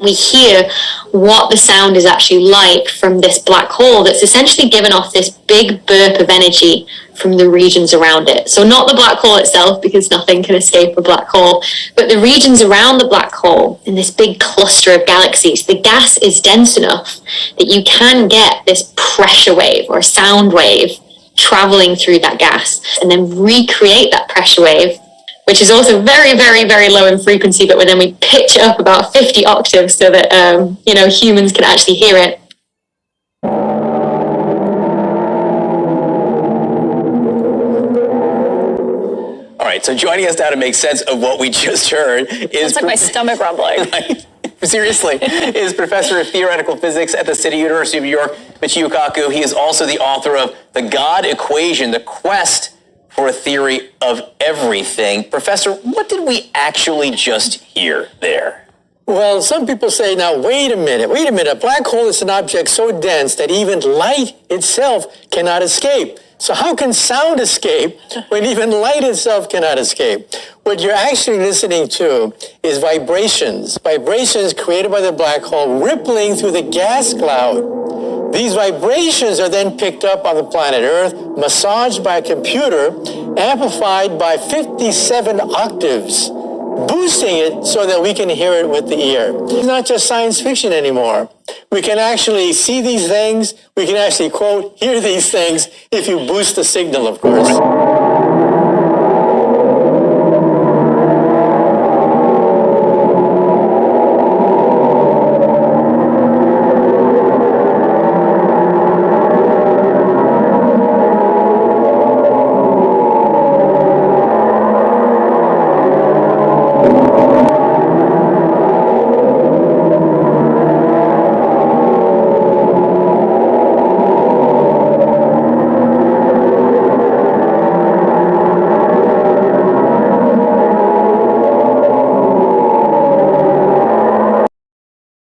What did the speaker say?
we hear what the sound is actually like from this black hole that's essentially given off this big burp of energy from the regions around it. So not the black hole itself, because nothing can escape a black hole, but the regions around the black hole in this big cluster of galaxies. The gas is dense enough that you can get this pressure wave or sound wave traveling through that gas and then recreate that pressure wave, which is also very, very, very low in frequency, but then we pitch it up about 50 octaves so that, humans can actually hear it. All right, so joining us now to make sense of what we just heard is... It's like my stomach rumbling. Right? Seriously, is Professor of Theoretical Physics at the City University of New York, Michio Kaku. He is also the author of The God Equation, The Quest for a Theory of Everything. Professor, what did we actually just hear there? Well, some people say, now, wait a minute. A black hole is an object so dense that even light itself cannot escape. So how can sound escape when even light itself cannot escape? What you're actually listening to is vibrations. Vibrations created by the black hole rippling through the gas cloud. These vibrations are then picked up on the planet Earth, massaged by a computer, amplified by 57 octaves, boosting it so that we can hear it with the ear. It's not just science fiction anymore. We can actually see these things. We can actually, quote, hear these things if you boost the signal, of course.